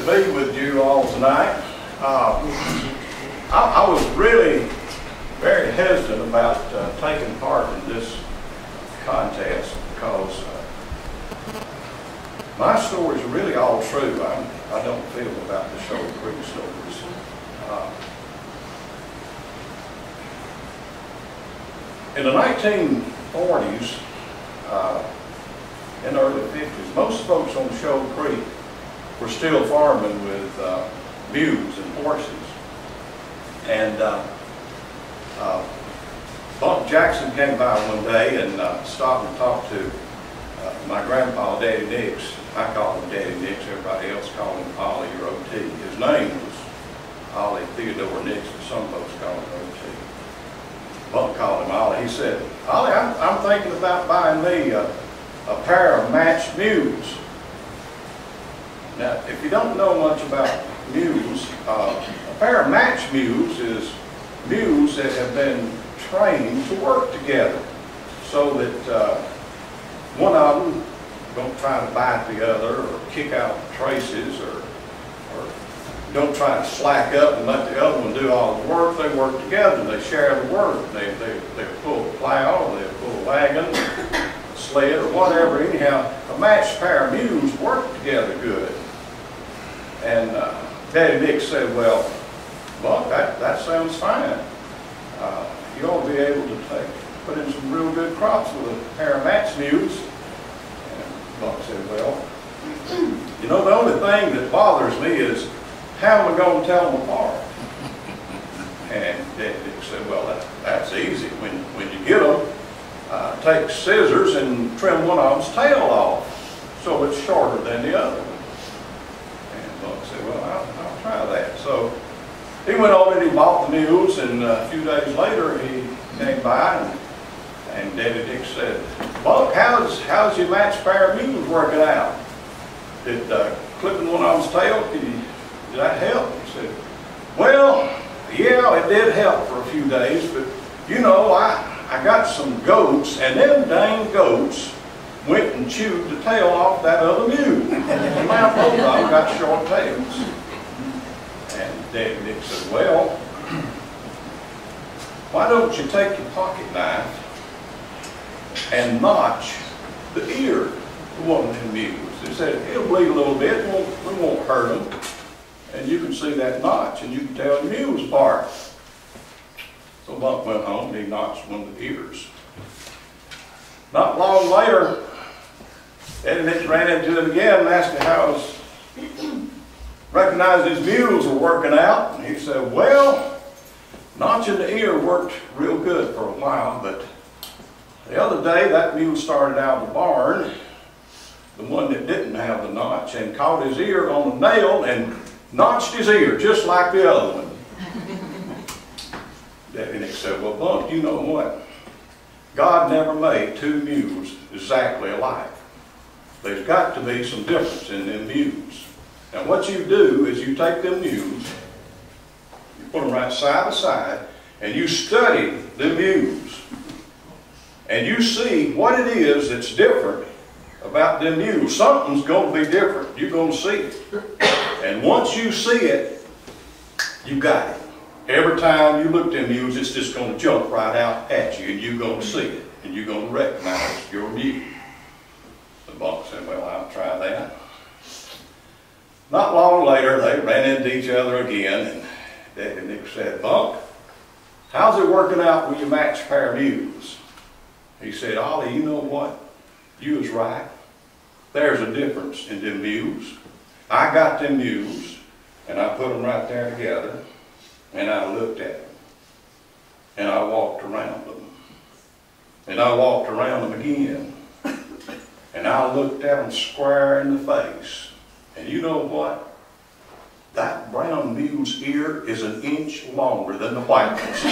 be with you all tonight. I was really very hesitant about taking part in this contest because my stories are really all true. I don't feel about the Shoal Creek stories. In the 1940s, in the early 50s, most folks on Shoal Creek were still farming with mules and horses. And Bunk Jackson came by one day and stopped and talked to my grandpa, Daddy Nix. I call him Daddy Nix, everybody else called him Ollie or O.T. His name was Ollie Theodore Nix, but some folks call him O.T. Bunk called him Ollie. He said, Ollie, I'm thinking about buying me a pair of matched mules. Now, if you don't know much about mules, a pair of matched mules is mules that have been trained to work together so that one of them don't try to bite the other or kick out traces or don't try to slack up and let the other one do all the work. They work together. They share the work. They pull a plow, they pull a wagon, a sled, or whatever. Anyhow, a matched pair of mules work together good. And Daddy Nick said, well, Buck, that sounds fine. You ought to be able to put in some real good crops with a pair of matched mules. And Buck said, well, you know, the only thing that bothers me is how am I going to tell them apart? And Daddy Nick said, well, that's easy. When you get them, take scissors and trim one of them's tail off so it's shorter than the other one. I said, well, I'll try that. So he went on and he bought the mules, and a few days later he came by and Daddy Dick said, Buck, how's your matched pair of mules working out? Did clipping one of them's tail, did that help? He said, well, yeah, it did help for a few days, but you know, I got some goats, and them dang goats went and chewed the tail off that other mule. And now both of them got short tails. And Daddy Nick said, well, why don't you take your pocket knife and notch the ear of one of them mules? He said, it'll bleed a little bit, we won't hurt them. And you can see that notch and you can tell the mules apart. So Bunk went home and he notched one of the ears. Not long later, Daddy Nick ran into him again and asked him how recognized his mules were working out. And he said, well, notching the ear worked real good for a while, but the other day that mule started out of the barn, the one that didn't have the notch, and caught his ear on a nail and notched his ear just like the other one. Daddy Nick said, well, Bunk, you know what? God never made two mules exactly alike. There's got to be some difference in them mules. Now what you do is you take them mules, you put them right side by side, and you study the mules. And you see what it is that's different about them mules. Something's going to be different. You're going to see it. And once you see it, you got it. Every time you look at them mules, it's just going to jump right out at you, and you're going to see it, and you're going to recognize your mule. The Bunk said, well, I'll try that. Not long later, they ran into each other again, and Daddy Nick said, Bunk, how's it working out with your matched pair of mules? He said, Ollie, you know what? You was right. There's a difference in them mules. I got them mules, and I put them right there together, and I looked at them, and I walked around them, and I walked around them again, and I looked at them square in the face. And you know what? That brown mule's ear is an inch longer than the white one's.